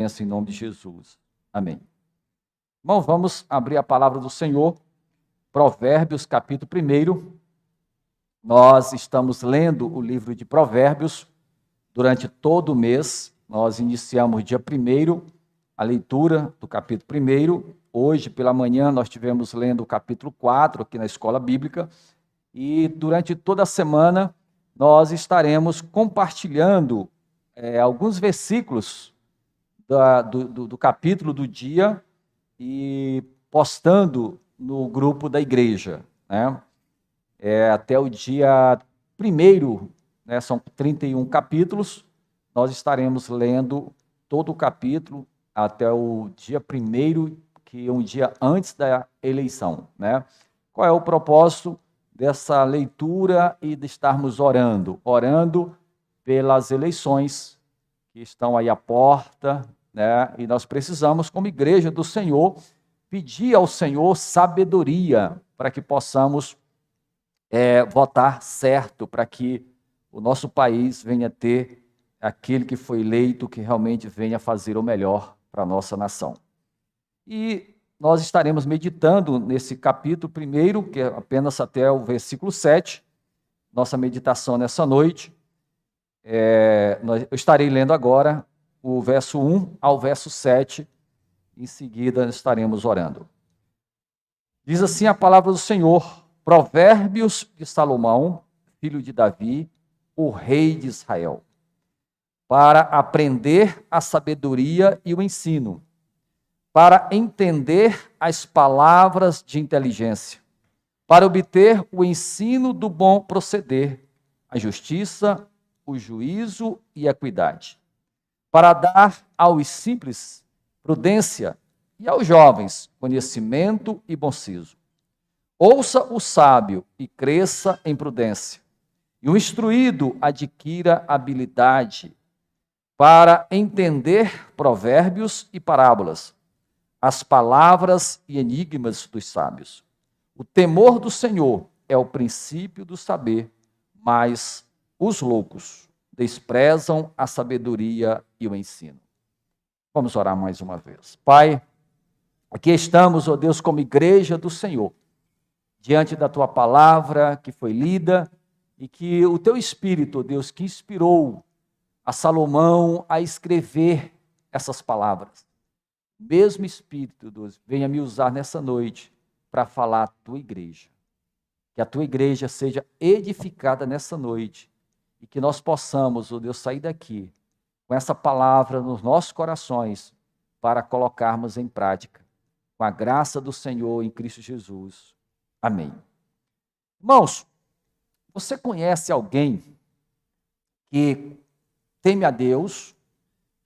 Em nome de Jesus. Amém. Bom, vamos abrir a palavra do Senhor, Provérbios, capítulo 1. Nós estamos lendo o livro de Provérbios durante todo o mês. Nós iniciamos dia 1º a leitura do capítulo 1. Hoje, pela manhã, nós estivemos lendo o capítulo 4 aqui na Escola Bíblica. E durante toda a semana, nós estaremos compartilhando alguns versículos do capítulo do dia e postando no grupo da igreja, né? Até o dia 1º, né, são 31 capítulos, nós estaremos lendo todo o capítulo até o dia 1º, que é um dia antes da eleição, né? Qual é o propósito dessa leitura e de estarmos orando? Orando pelas eleições que estão aí à porta, né? E nós precisamos, como igreja do Senhor, pedir ao Senhor sabedoria para que possamos votar certo, para que o nosso país venha ter aquele que foi eleito, que realmente venha fazer o melhor para a nossa nação. E nós estaremos meditando nesse capítulo 1º, que é apenas até o versículo 7, nossa meditação nessa noite. Eu estarei lendo agora o verso 1 ao verso 7, em seguida estaremos orando. Diz assim a palavra do Senhor, Provérbios de Salomão, filho de Davi, o rei de Israel, para aprender a sabedoria e o ensino, para entender as palavras de inteligência, para obter o ensino do bom proceder, a justiça, o juízo e a equidade, para dar aos simples prudência e aos jovens conhecimento e bom siso. Ouça o sábio e cresça em prudência, e o instruído adquira habilidade para entender provérbios e parábolas, as palavras e enigmas dos sábios. O temor do Senhor é o princípio do saber, mas os loucos desprezam a sabedoria e o ensino. Vamos orar mais uma vez. Pai, aqui estamos, ó Deus, como igreja do Senhor, diante da Tua palavra que foi lida e que o Teu Espírito, ó Deus, que inspirou a Salomão a escrever essas palavras. O mesmo Espírito, Deus, venha me usar nessa noite para falar à Tua igreja. Que a Tua igreja seja edificada nessa noite e que nós possamos, ó Deus, sair daqui com essa palavra nos nossos corações para colocarmos em prática, com a graça do Senhor em Cristo Jesus. Amém. Irmãos, você conhece alguém que teme a Deus,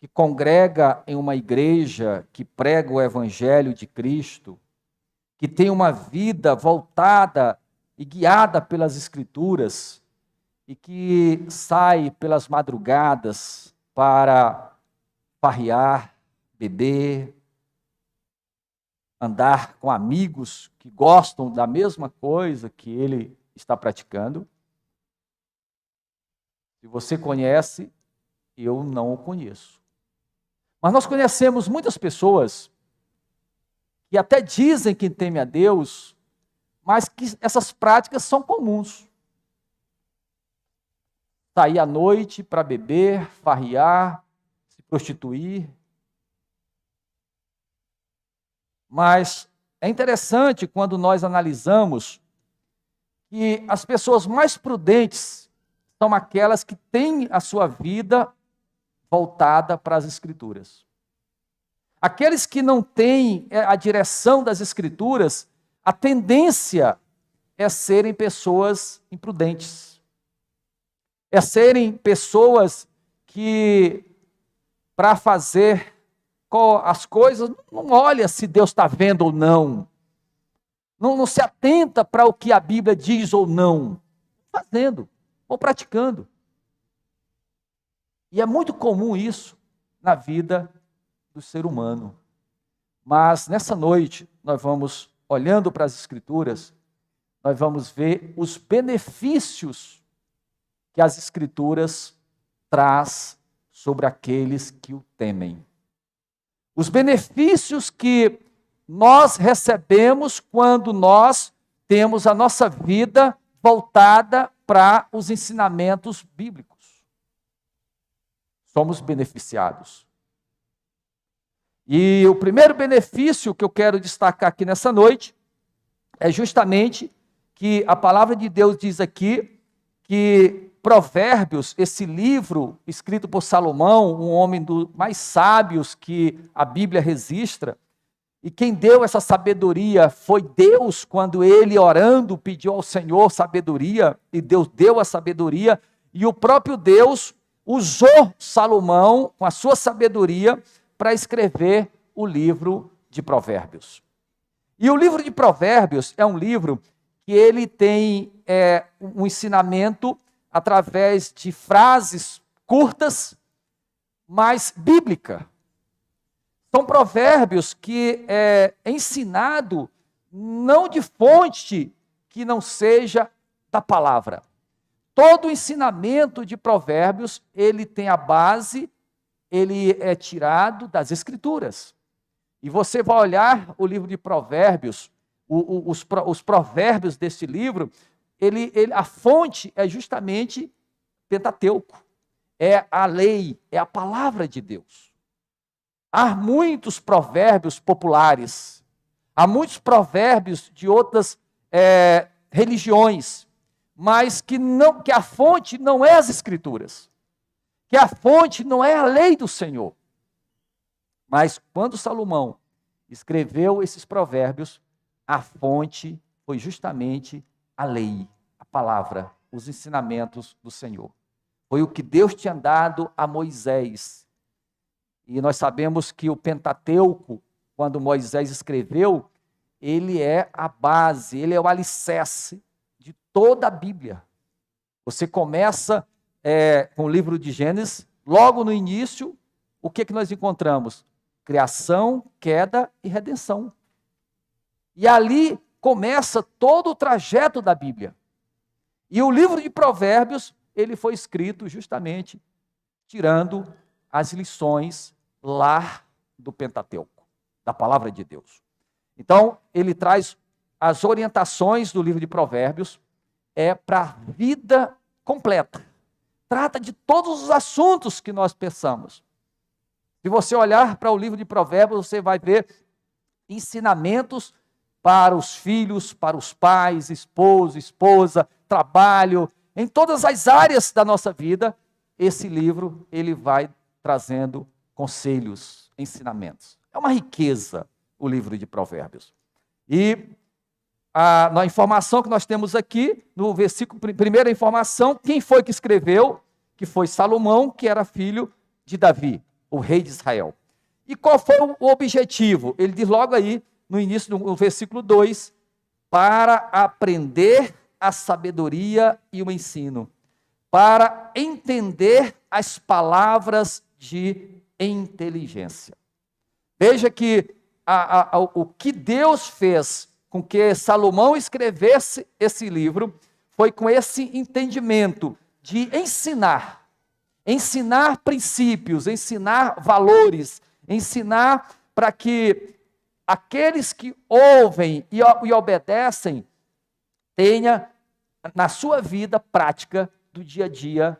que congrega em uma igreja que prega o Evangelho de Cristo, que tem uma vida voltada e guiada pelas Escrituras, e que sai pelas madrugadas para farrear, beber, andar com amigos que gostam da mesma coisa que ele está praticando? Se você conhece, eu não o conheço. Mas nós conhecemos muitas pessoas que até dizem que temem a Deus, mas que essas práticas são comuns. Sair à noite para beber, farrear, se prostituir. Mas é interessante quando nós analisamos que as pessoas mais prudentes são aquelas que têm a sua vida voltada para as Escrituras. Aqueles que não têm a direção das Escrituras, a tendência é serem pessoas imprudentes. É serem pessoas que, para fazer as coisas, não olha se Deus está vendo ou não. Não se atenta para o que a Bíblia diz ou não. Fazendo, ou praticando. E é muito comum isso na vida do ser humano. Mas nessa noite, nós vamos, olhando para as Escrituras, nós vamos ver os benefícios que as Escrituras traz sobre aqueles que o temem. Os benefícios que nós recebemos quando nós temos a nossa vida voltada para os ensinamentos bíblicos. Somos beneficiados. E o primeiro benefício que eu quero destacar aqui nessa noite é justamente que a palavra de Deus diz aqui que Provérbios, esse livro escrito por Salomão, um homem dos mais sábios que a Bíblia registra, e quem deu essa sabedoria foi Deus, quando ele, orando, pediu ao Senhor sabedoria, e Deus deu a sabedoria, e o próprio Deus usou Salomão, com a sua sabedoria, para escrever o livro de Provérbios. E o livro de Provérbios é um livro que ele tem um ensinamento através de frases curtas, mas bíblica. São provérbios que é ensinado não de fonte que não seja da palavra. Todo o ensinamento de provérbios, ele tem a base, ele é tirado das Escrituras. E você vai olhar o livro de Provérbios, os provérbios desse livro, a fonte é justamente Pentateuco. É a lei, é a palavra de Deus. Há muitos provérbios populares, há muitos provérbios de outras religiões, mas que a fonte não é as Escrituras, que a fonte não é a lei do Senhor. Mas quando Salomão escreveu esses provérbios, a fonte foi justamente a lei, a palavra, os ensinamentos do Senhor. Foi o que Deus tinha dado a Moisés. E nós sabemos que o Pentateuco, quando Moisés escreveu, ele é a base, ele é o alicerce de toda a Bíblia. Você começa com o livro de Gênesis, logo no início, o que nós encontramos? Criação, queda e redenção. E ali começa todo o trajeto da Bíblia. E o livro de Provérbios, ele foi escrito justamente tirando as lições lá do Pentateuco, da palavra de Deus. Então, ele traz as orientações do livro de Provérbios para a vida completa. Trata de todos os assuntos que nós pensamos. Se você olhar para o livro de Provérbios, você vai ver ensinamentos para os filhos, para os pais, esposo, esposa, trabalho, em todas as áreas da nossa vida. Esse livro, ele vai trazendo conselhos, ensinamentos. É uma riqueza o livro de Provérbios. E na informação que nós temos aqui, no versículo, primeira informação, quem foi que escreveu? Que foi Salomão, que era filho de Davi, o rei de Israel. E qual foi o objetivo? Ele diz logo aí, no início do versículo 2, para aprender a sabedoria e o ensino, para entender as palavras de inteligência. Veja que o que Deus fez com que Salomão escrevesse esse livro foi com esse entendimento de ensinar princípios, ensinar valores, ensinar para que aqueles que ouvem e obedecem tenha na sua vida prática do dia a dia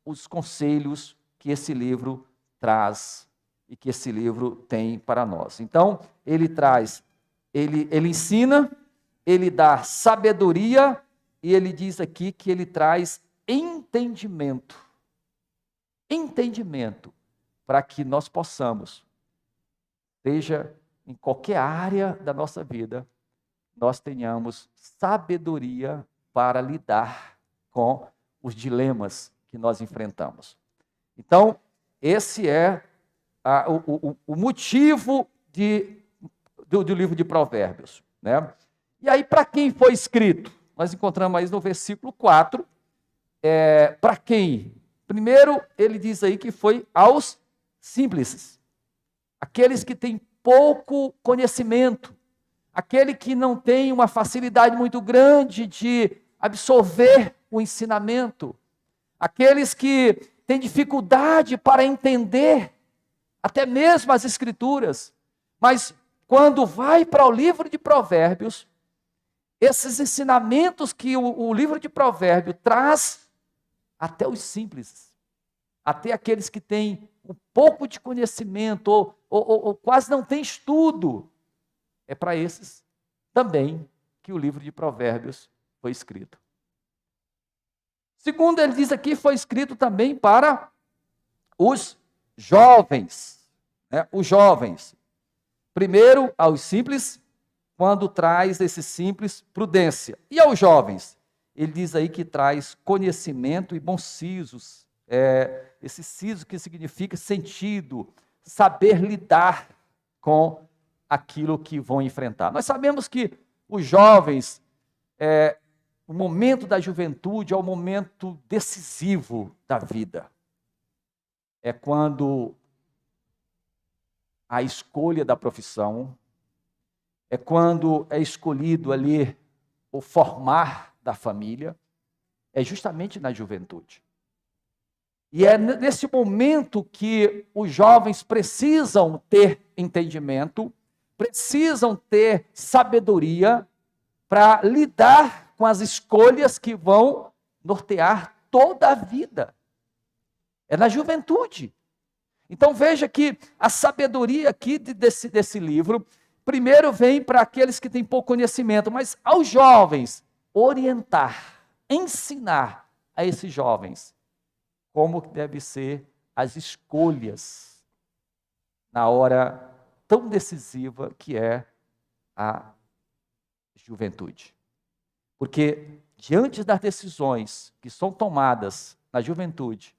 os conselhos que esse livro traz e que esse livro tem para nós. Então, ele ensina, ele dá sabedoria e ele diz aqui que ele traz entendimento. Entendimento para que nós possamos, seja em qualquer área da nossa vida, nós tenhamos sabedoria para lidar com os dilemas que nós enfrentamos. Então, esse é o motivo do livro de Provérbios, né? E aí, para quem foi escrito? Nós encontramos aí no versículo 4, para quem? Primeiro, ele diz aí que foi aos simples, aqueles que têm pouco conhecimento, aquele que não tem uma facilidade muito grande de absorver o ensinamento, aqueles que têm dificuldade para entender até mesmo as Escrituras. Mas quando vai para o livro de Provérbios, esses ensinamentos que o livro de Provérbios traz, até os simples, até aqueles que têm um pouco de conhecimento, ou quase não têm estudo, é para esses também que o livro de Provérbios foi escrito. Segundo, ele diz aqui, foi escrito também para os jovens, né? Os jovens. Primeiro, aos simples, quando traz esse simples prudência. E aos jovens? Ele diz aí que traz conhecimento e bons sisos. Esse siso que significa sentido, saber lidar com aquilo que vão enfrentar. Nós sabemos que os jovens, o momento da juventude é o momento decisivo da vida. É quando a escolha da profissão, é quando é escolhido ali o formar da família, é justamente na juventude. E é nesse momento que os jovens precisam ter entendimento, precisam ter sabedoria para lidar com as escolhas que vão nortear toda a vida. É na juventude. Então veja que a sabedoria aqui desse livro, primeiro vem para aqueles que têm pouco conhecimento, mas aos jovens, orientar, ensinar a esses jovens como devem ser as escolhas na hora tão decisiva que é a juventude. Porque diante das decisões que são tomadas na juventude,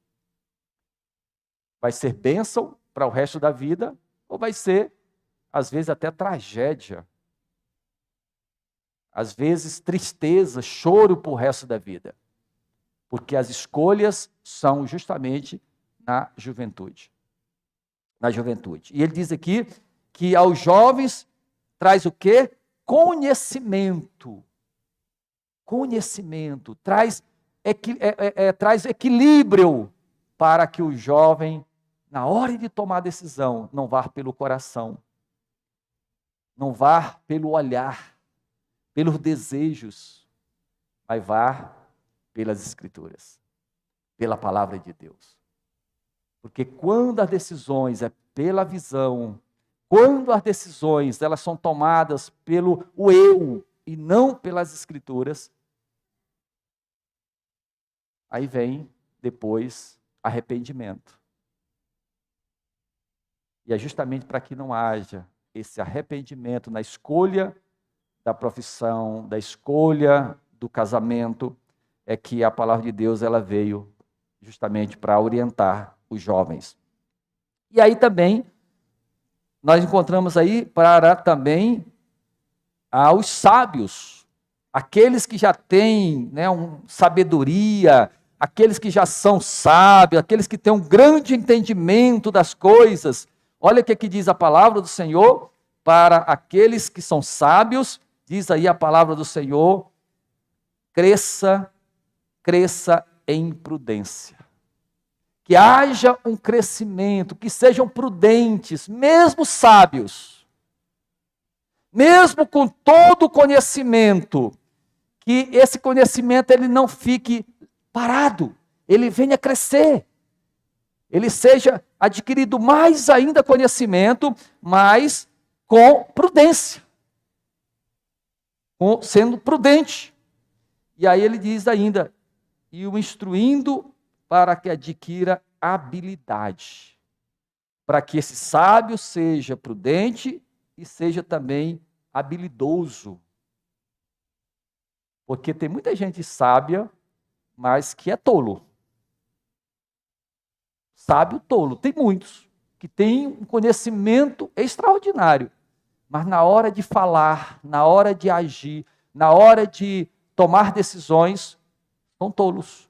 vai ser bênção para o resto da vida, ou vai ser, às vezes, até tragédia. Às vezes, tristeza, choro para o resto da vida. Porque as escolhas são justamente na juventude. Na juventude. E ele diz aqui que aos jovens traz o quê? Conhecimento. Conhecimento. Traz equilíbrio para que o jovem, na hora de tomar a decisão, não vá pelo coração, não vá pelo olhar, pelos desejos, mas vá pelas Escrituras, pela palavra de Deus. Porque quando as decisões é pela visão, quando as decisões elas são tomadas pelo eu e não pelas Escrituras, aí vem depois arrependimento. E é justamente para que não haja esse arrependimento na escolha da profissão, da escolha do casamento, é que a palavra de Deus ela veio justamente para orientar os jovens. E aí também, nós encontramos aí para também aos sábios, aqueles que já têm sabedoria, aqueles que já são sábios, aqueles que têm um grande entendimento das coisas. Olha o que aqui diz a palavra do Senhor, para aqueles que são sábios, diz aí a palavra do Senhor, cresça em prudência. Que haja um crescimento, que sejam prudentes, mesmo sábios, mesmo com todo o conhecimento, que esse conhecimento ele não fique parado, ele venha crescer, ele seja adquirido mais ainda conhecimento, mas com prudência, sendo prudente. E aí ele diz ainda, e o instruindo para que adquira habilidade, para que esse sábio seja prudente e seja também habilidoso. Porque tem muita gente sábia, mas que é tolo. Sábio tolo, tem muitos que têm um conhecimento extraordinário, mas na hora de falar, na hora de agir, na hora de tomar decisões, são tolos.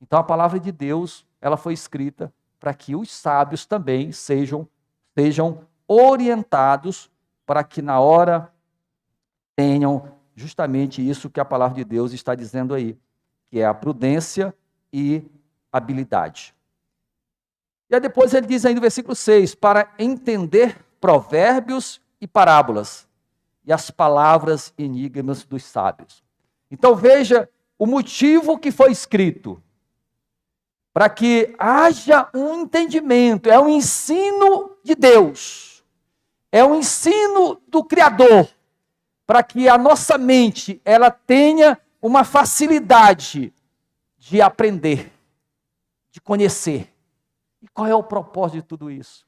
Então a palavra de Deus, ela foi escrita para que os sábios também sejam orientados para que na hora tenham justamente isso que a palavra de Deus está dizendo aí, que é a prudência e habilidade. E aí depois ele diz ainda no versículo 6, para entender provérbios e parábolas, e as palavras e enigmas dos sábios. Então veja o motivo que foi escrito, para que haja um entendimento, é um ensino de Deus, é um ensino do Criador, para que a nossa mente ela tenha uma facilidade de aprender, de conhecer. E qual é o propósito de tudo isso?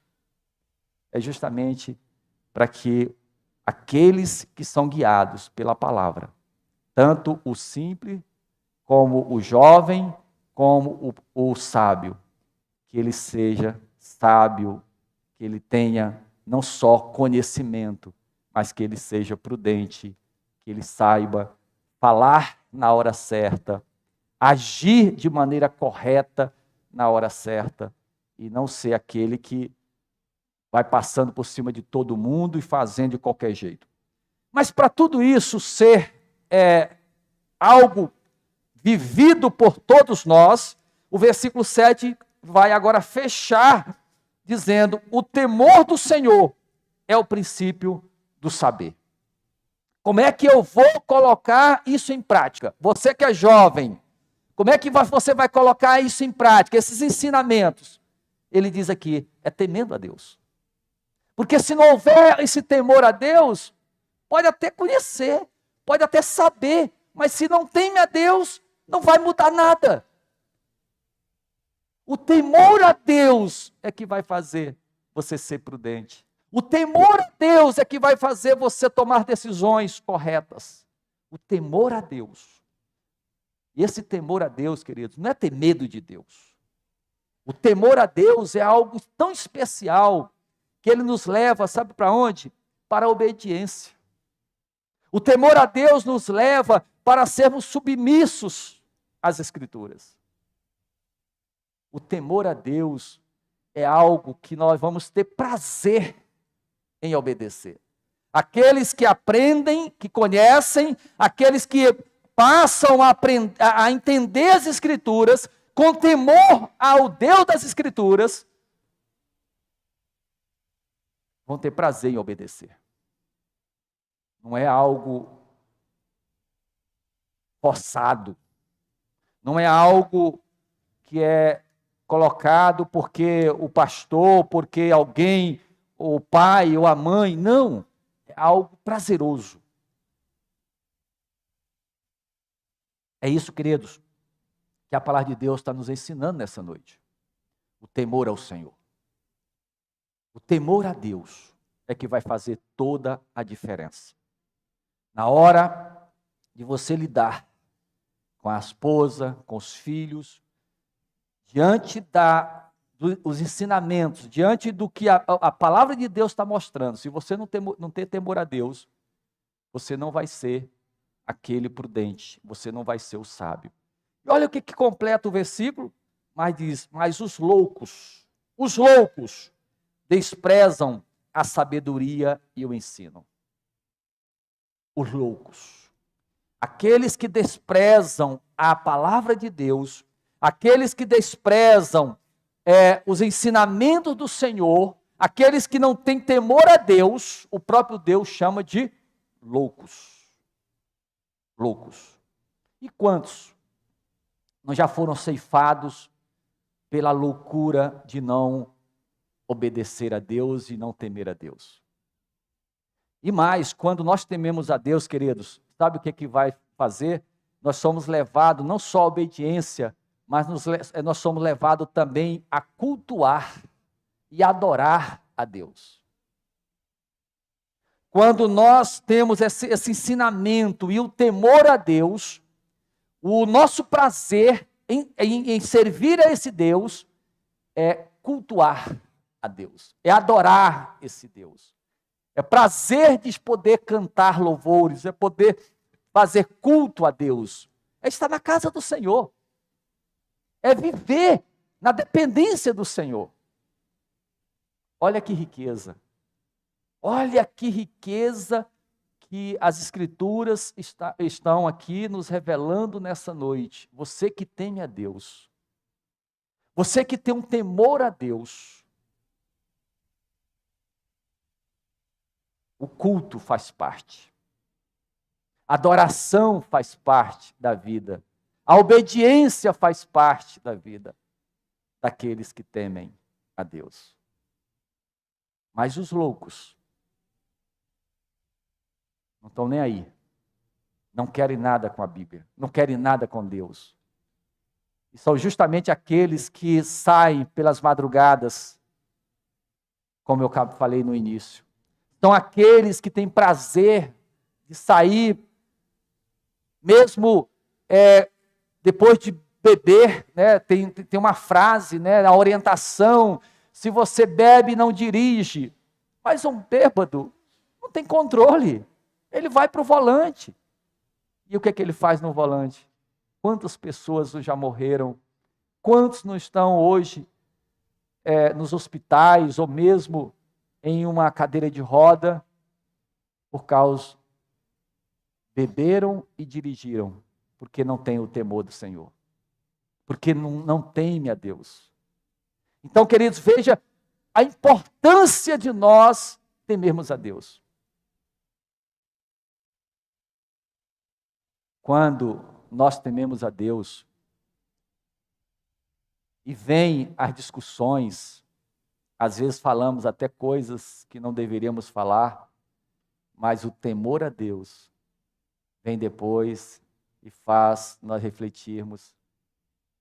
É justamente para que aqueles que são guiados pela palavra, tanto o simples, como o jovem, como o sábio, que ele seja sábio, que ele tenha não só conhecimento, mas que ele seja prudente, que ele saiba falar na hora certa, agir de maneira correta na hora certa, e não ser aquele que vai passando por cima de todo mundo e fazendo de qualquer jeito. Mas para tudo isso ser algo vivido por todos nós, o versículo 7 vai agora fechar dizendo: o temor do Senhor é o princípio do saber. Como é que eu vou colocar isso em prática? Você que é jovem, como é que você vai colocar isso em prática, esses ensinamentos? Ele diz aqui, é temendo a Deus. Porque se não houver esse temor a Deus, pode até conhecer, pode até saber, mas se não teme a Deus, não vai mudar nada. O temor a Deus é que vai fazer você ser prudente. O temor a Deus é que vai fazer você tomar decisões corretas. O temor a Deus. E esse temor a Deus, queridos, não é ter medo de Deus. O temor a Deus é algo tão especial que ele nos leva, sabe para onde? Para a obediência. O temor a Deus nos leva para sermos submissos às Escrituras. O temor a Deus é algo que nós vamos ter prazer em obedecer. Aqueles que aprendem, que conhecem, aqueles que passam a entender as Escrituras, com temor ao Deus das Escrituras, vão ter prazer em obedecer. Não é algo forçado. Não é algo que é colocado porque o pastor, porque alguém, o pai ou a mãe. Não. É algo prazeroso. É isso, queridos, que a palavra de Deus está nos ensinando nessa noite. O temor ao Senhor. O temor a Deus é que vai fazer toda a diferença. Na hora de você lidar com a esposa, com os filhos, diante dos ensinamentos, diante do que a palavra de Deus está mostrando, se você não ter temor a Deus, você não vai ser aquele prudente, você não vai ser o sábio. E olha o que completa o versículo, mas diz, mas os loucos desprezam a sabedoria e o ensino. Os loucos. Aqueles que desprezam a palavra de Deus, aqueles que desprezam os ensinamentos do Senhor, aqueles que não têm temor a Deus, o próprio Deus chama de loucos. Loucos. E quantos não já foram ceifados pela loucura de não obedecer a Deus e não temer a Deus? E mais, quando nós tememos a Deus, queridos, sabe o que vai fazer? Nós somos levados não só à obediência, mas nós somos levados também a cultuar e adorar a Deus. Quando nós temos esse ensinamento e o temor a Deus, o nosso prazer em servir a esse Deus é cultuar a Deus, é adorar esse Deus. É prazer de poder cantar louvores, é poder fazer culto a Deus. É estar na casa do Senhor. É viver na dependência do Senhor. Olha que riqueza. Olha que riqueza que as Escrituras estão aqui nos revelando nessa noite. Você que teme a Deus. Você que tem um temor a Deus, o culto faz parte. A adoração faz parte da vida. A obediência faz parte da vida daqueles que temem a Deus. Mas os loucos não estão nem aí. Não querem nada com a Bíblia. Não querem nada com Deus. E são justamente aqueles que saem pelas madrugadas, como eu falei no início. São aqueles que têm prazer de sair, mesmo depois de beber, né? Tem uma frase, né, na orientação: se você bebe, não dirige. Mas um bêbado não tem controle. Ele vai para o volante. E o que é que ele faz no volante? Quantas pessoas já morreram? Quantos não estão hoje nos hospitais ou mesmo em uma cadeira de roda por causa beberam e dirigiram, porque não têm o temor do Senhor, porque não teme a Deus. Então, queridos, veja a importância de nós temermos a Deus. Quando nós tememos a Deus e vêm as discussões, às vezes falamos até coisas que não deveríamos falar, mas o temor a Deus vem depois e faz nós refletirmos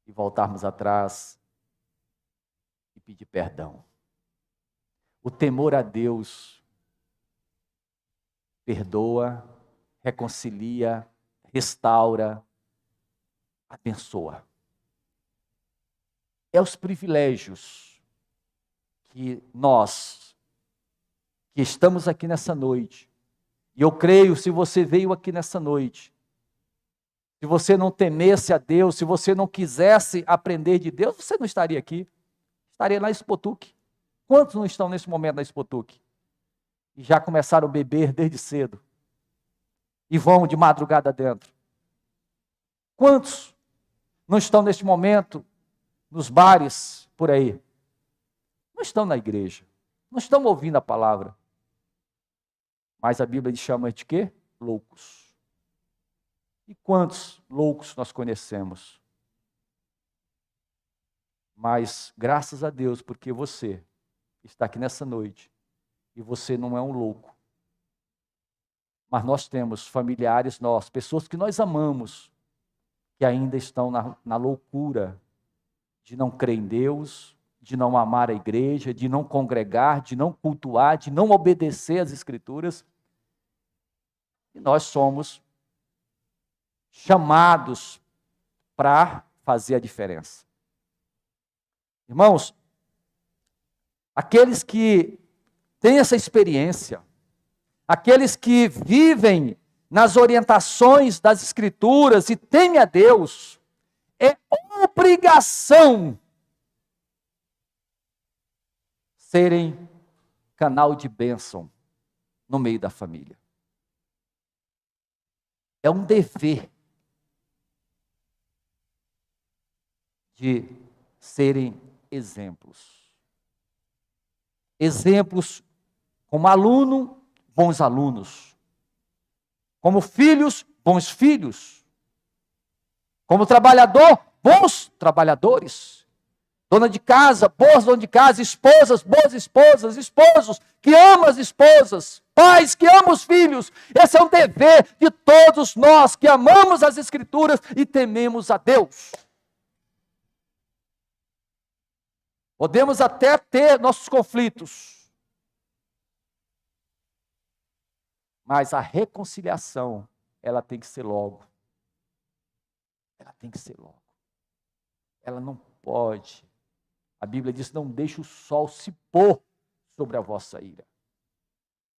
e voltarmos atrás e pedir perdão. O temor a Deus perdoa, reconcilia, restaura, abençoa. É os privilégios que nós, que estamos aqui nessa noite, e eu creio, se você veio aqui nessa noite, se você não temesse a Deus, se você não quisesse aprender de Deus, você não estaria aqui. Estaria na Expotuc. Quantos não estão nesse momento na Expotuc? E já começaram a beber desde cedo. E vão de madrugada dentro. Quantos não estão neste momento nos bares por aí? Não estão na igreja. Não estão ouvindo a palavra. Mas a Bíblia chama de quê? Loucos. E quantos loucos nós conhecemos? Mas graças a Deus, porque você está aqui nessa noite e você não é um louco. Mas nós temos familiares nossos, pessoas que nós amamos, que ainda estão na loucura de não crer em Deus, de não amar a igreja, de não congregar, de não cultuar, de não obedecer às Escrituras. E nós somos chamados para fazer a diferença. Irmãos, aqueles que têm essa experiência, aqueles que vivem nas orientações das Escrituras e temem a Deus, é obrigação serem canal de bênção no meio da família. É um dever de serem exemplos. Exemplos como aluno, bons alunos. Como filhos, bons filhos. Como trabalhador, bons trabalhadores. Dona de casa, boas donas de casa. Esposas, boas esposas. Esposos que amam as esposas. Pais que amam os filhos. Esse é um dever de todos nós que amamos as Escrituras e tememos a Deus. Podemos até ter nossos conflitos, mas a reconciliação, ela tem que ser logo. Ela tem que ser logo. Ela não pode. A Bíblia diz: não deixe o sol se pôr sobre a vossa ira.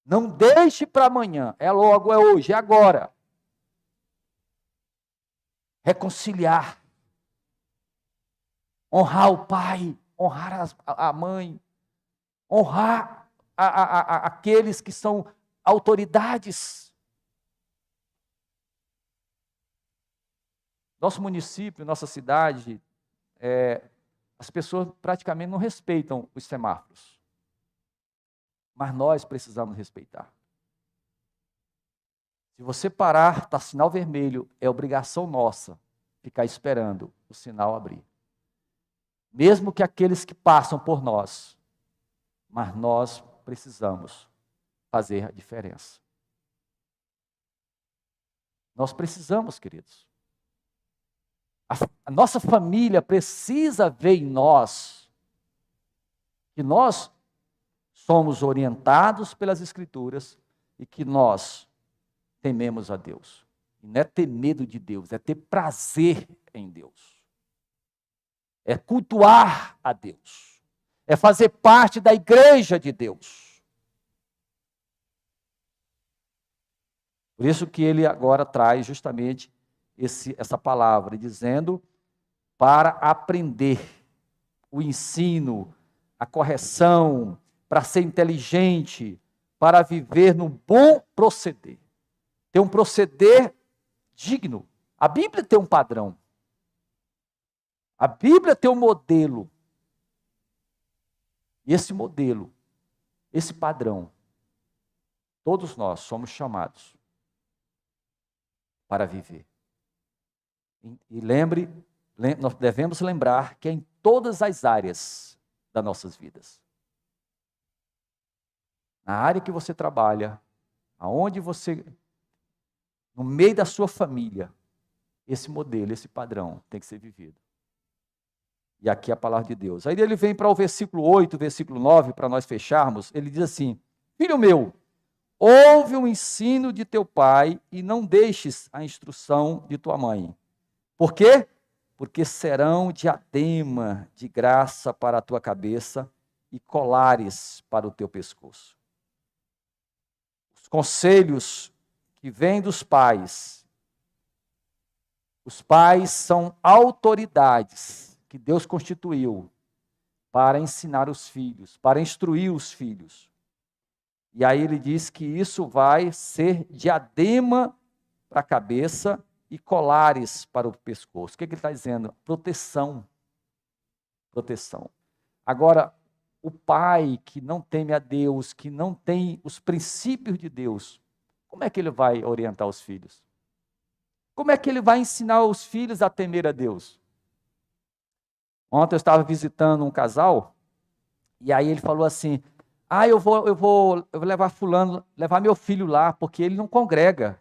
Não deixe para amanhã. É logo, é hoje, é agora. Reconciliar. Honrar o pai. Honrar a mãe, honrar aqueles que são autoridades. Nosso município, nossa cidade, as pessoas praticamente não respeitam os semáforos. Mas nós precisamos respeitar. Se você parar, está sinal vermelho, é obrigação nossa ficar esperando o sinal abrir. Mesmo que aqueles que passam por nós, mas nós precisamos fazer a diferença. Nós precisamos, queridos. A nossa família precisa ver em nós que nós somos orientados pelas Escrituras e que nós tememos a Deus. E não é ter medo de Deus, é ter prazer em Deus. É cultuar a Deus. É fazer parte da igreja de Deus. Por isso que ele agora traz justamente essa palavra, dizendo para aprender o ensino, a correção, para ser inteligente, para viver no bom proceder. Ter um proceder digno. A Bíblia tem um padrão. A Bíblia tem um modelo. E esse modelo, esse padrão, todos nós somos chamados para viver. E nós devemos lembrar que é em todas as áreas das nossas vidas. Na área que você trabalha, aonde você, no meio da sua família, esse modelo, esse padrão tem que ser vivido. E aqui é a palavra de Deus. Aí ele vem para o versículo 8, versículo 9, para nós fecharmos, ele diz assim: filho meu, ouve o ensino de teu pai e não deixes a instrução de tua mãe. Por quê? Porque serão diadema de graça para a tua cabeça e colares para o teu pescoço. Os conselhos que vêm dos pais. Os pais são autoridades que Deus constituiu para ensinar os filhos, para instruir os filhos. E aí ele diz que isso vai ser diadema para a cabeça e colares para o pescoço. O que ele está dizendo? Proteção. Proteção. Agora, o pai que não teme a Deus, que não tem os princípios de Deus, como é que ele vai orientar os filhos? Como é que ele vai ensinar os filhos a temer a Deus? Ontem eu estava visitando um casal, e aí ele falou assim: eu vou levar fulano, levar meu filho lá, porque ele não congrega.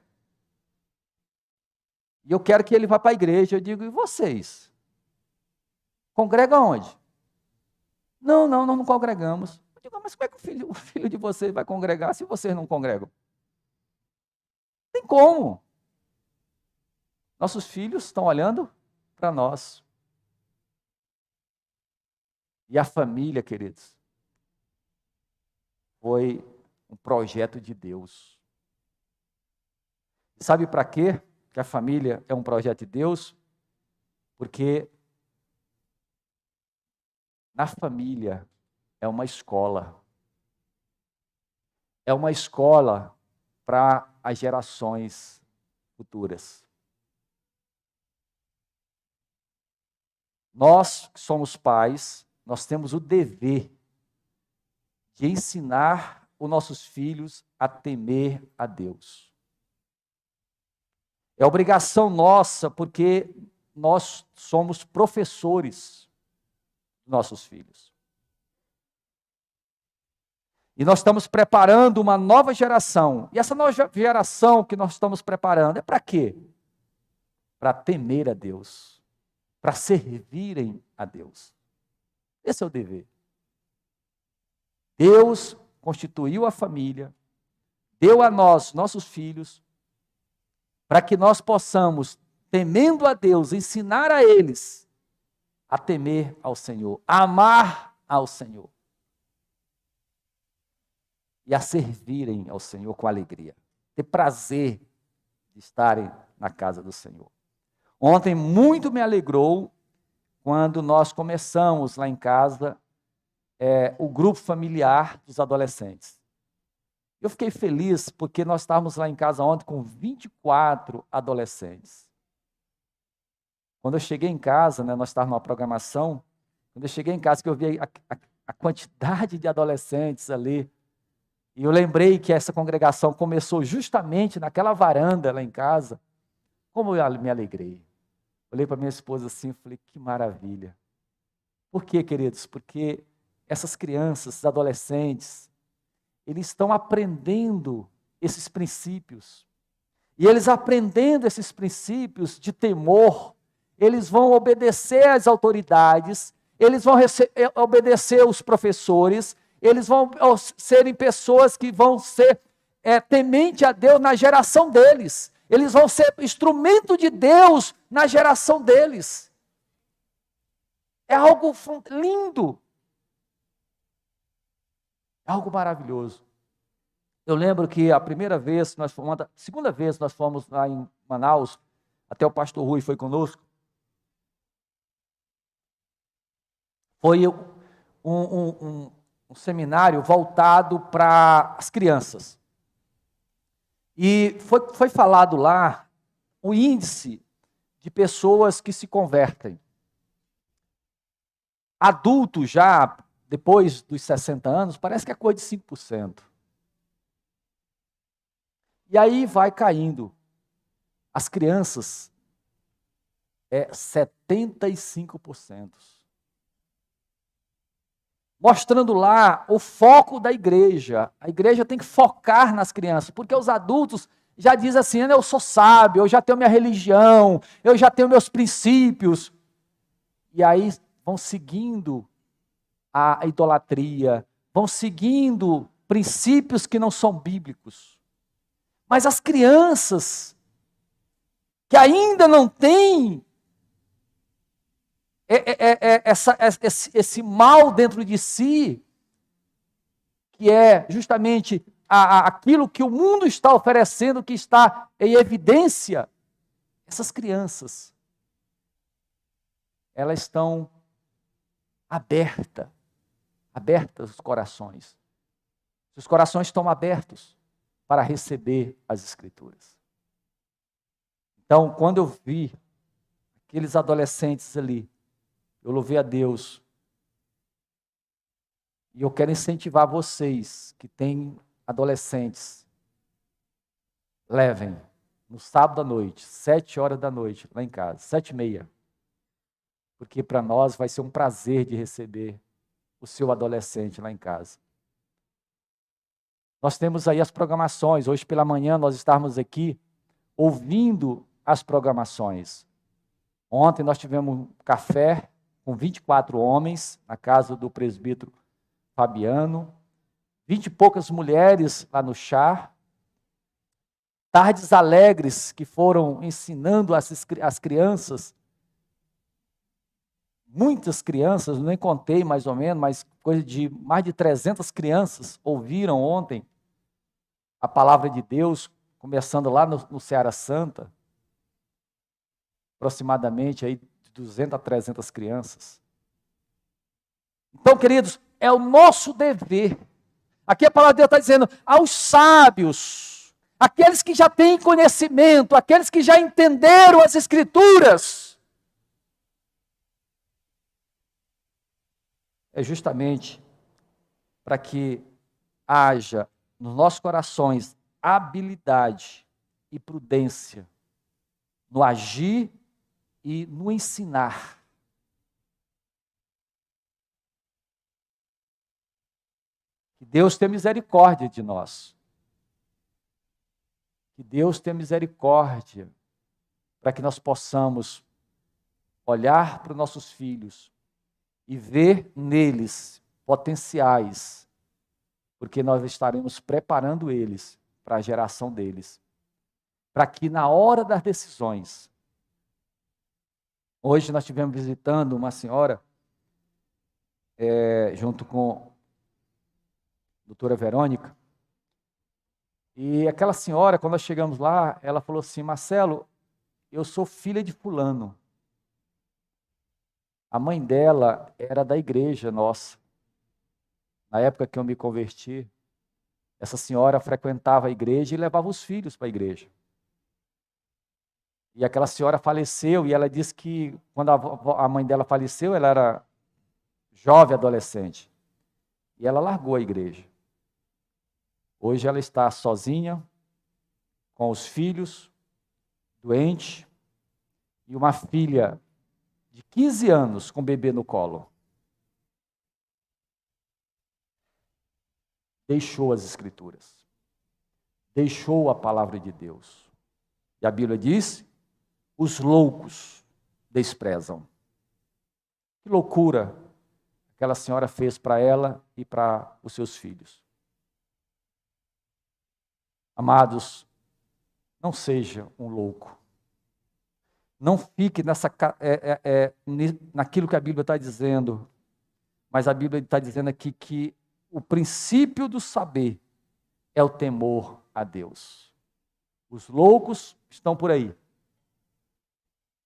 E eu quero que ele vá para a igreja. Eu digo: e vocês? Congregam onde? Não, nós não congregamos. Eu digo: mas como é que o filho de vocês vai congregar se vocês não congregam? Não tem como. Nossos filhos estão olhando para nós. E a família, queridos, foi um projeto de Deus. Sabe para quê que a família é um projeto de Deus? Porque na família é uma escola. É uma escola para as gerações futuras. Nós que somos pais, nós temos o dever de ensinar os nossos filhos a temer a Deus. É obrigação nossa, porque nós somos professores dos nossos filhos. E nós estamos preparando uma nova geração. E essa nova geração que nós estamos preparando é para quê? Para temer a Deus, para servirem a Deus. Esse é o dever. Deus constituiu a família, deu a nós, nossos filhos, para que nós possamos, temendo a Deus, ensinar a eles a temer ao Senhor, a amar ao Senhor e a servirem ao Senhor com alegria, ter prazer de estarem na casa do Senhor. Ontem muito me alegrou quando nós começamos lá em casa o grupo familiar dos adolescentes. Eu fiquei feliz porque nós estávamos lá em casa ontem com 24 adolescentes. Quando eu cheguei em casa, nós estávamos numa programação, Quando eu cheguei em casa, que eu vi a quantidade de adolescentes ali, e eu lembrei que essa congregação começou justamente naquela varanda lá em casa, como eu me alegrei. Olhei para minha esposa assim e falei, que maravilha. Por quê, queridos? Porque essas crianças, esses adolescentes, eles estão aprendendo esses princípios. E eles aprendendo esses princípios de temor, eles vão obedecer às autoridades, eles vão obedecer aos professores, eles vão serem pessoas que vão ser temente a Deus na geração deles. Eles vão ser instrumento de Deus na geração deles. É algo lindo. É algo maravilhoso. Eu lembro que a segunda vez nós fomos lá em Manaus, até o pastor Rui foi conosco. Foi um seminário voltado para as crianças. E foi falado lá o índice de pessoas que se convertem. Adultos já, depois dos 60 anos, parece que é coisa de 5%. E aí vai caindo. As crianças, 75%. Mostrando lá o foco da igreja. A igreja tem que focar nas crianças, porque os adultos já dizem assim, eu sou sábio, eu já tenho minha religião, eu já tenho meus princípios. E aí vão seguindo a idolatria, vão seguindo princípios que não são bíblicos. Mas as crianças que ainda não têm esse mal dentro de si, que é justamente aquilo que o mundo está oferecendo, que está em evidência, essas crianças, elas estão abertas os corações. Os corações estão abertos para receber as Escrituras. Então, quando eu vi aqueles adolescentes ali, eu louvei a Deus. E eu quero incentivar vocês que têm adolescentes. Levem no sábado à noite, 7 horas da noite, lá em casa, 7h30. Porque para nós vai ser um prazer de receber o seu adolescente lá em casa. Nós temos aí as programações. Hoje pela manhã nós estávamos aqui ouvindo as programações. Ontem nós tivemos um café com 24 homens na casa do presbítero Fabiano, 20 e poucas mulheres lá no chá, tardes alegres que foram ensinando as crianças, muitas crianças, nem contei mais ou menos, mas coisa de mais de 300 crianças ouviram ontem a palavra de Deus, começando lá no Seara Santa, aproximadamente aí de 200 a 300 crianças. Então, queridos, é o nosso dever. Aqui a palavra de Deus está dizendo aos sábios, aqueles que já têm conhecimento, aqueles que já entenderam as Escrituras, é justamente para que haja nos nossos corações habilidade e prudência no agir e no ensinar. Que Deus tenha misericórdia de nós. Que Deus tenha misericórdia para que nós possamos olhar para os nossos filhos e ver neles potenciais, porque nós estaremos preparando eles para a geração deles, para que na hora das decisões. Hoje nós estivemos visitando uma senhora, junto com a doutora Verônica, e aquela senhora, quando nós chegamos lá, ela falou assim, Marcelo, eu sou filha de fulano. A mãe dela era da igreja nossa. Na época que eu me converti, essa senhora frequentava a igreja e levava os filhos para a igreja. E aquela senhora faleceu, e ela disse que quando a mãe dela faleceu, ela era jovem adolescente. E ela largou a igreja. Hoje ela está sozinha, com os filhos, doente, e uma filha de 15 anos com o bebê no colo. Deixou as Escrituras. Deixou a palavra de Deus. E a Bíblia diz, os loucos desprezam. Que loucura aquela senhora fez para ela e para os seus filhos. Amados, não seja um louco. Não fique naquilo que a Bíblia está dizendo, mas a Bíblia está dizendo aqui que o princípio do saber é o temor a Deus. Os loucos estão por aí.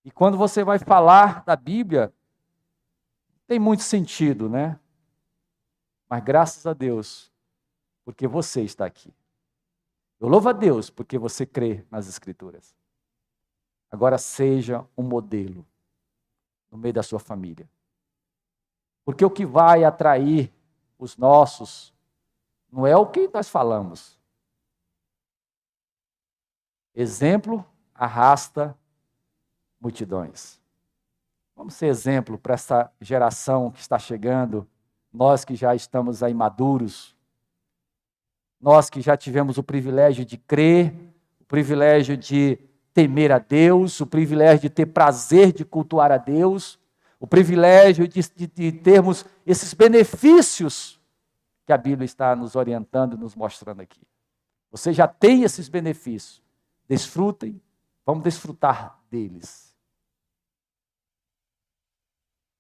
E quando você vai falar da Bíblia, tem muito sentido, né? Mas graças a Deus, porque você está aqui. Eu louvo a Deus porque você crê nas Escrituras. Agora seja um modelo no meio da sua família. Porque o que vai atrair os nossos não é o que nós falamos. Exemplo arrasta multidões. Vamos ser exemplo para essa geração que está chegando, nós que já estamos aí maduros, nós que já tivemos o privilégio de crer, o privilégio de temer a Deus, o privilégio de ter prazer de cultuar a Deus, o privilégio de termos esses benefícios que a Bíblia está nos orientando, nos mostrando aqui. Você já tem esses benefícios. Desfrutem, vamos desfrutar deles.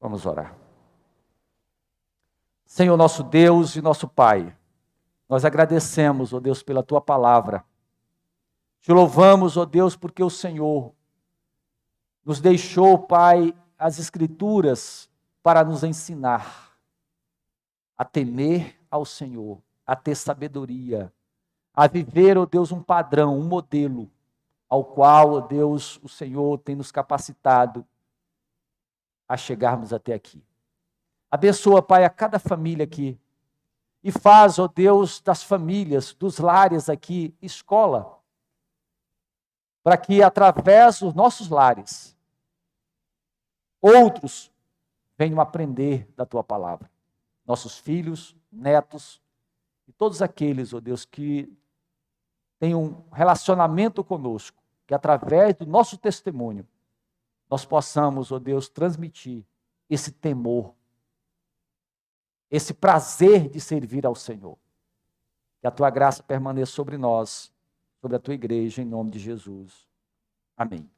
Vamos orar. Senhor nosso Deus e nosso Pai, nós agradecemos, ó Deus, pela Tua palavra. Te louvamos, ó Deus, porque o Senhor nos deixou, Pai, as Escrituras para nos ensinar a temer ao Senhor, a ter sabedoria, a viver, ó Deus, um padrão, um modelo, ao qual, ó Deus, o Senhor tem nos capacitado a chegarmos até aqui. Abençoa, Pai, a cada família aqui. E faz, ó Deus, das famílias, dos lares aqui, escola. Para que, através dos nossos lares, outros venham aprender da Tua palavra. Nossos filhos, netos, e todos aqueles, ó Deus, que têm um relacionamento conosco, que através do nosso testemunho, nós possamos, ó Deus, transmitir esse temor, esse prazer de servir ao Senhor. Que a Tua graça permaneça sobre nós, sobre a Tua igreja, em nome de Jesus. Amém.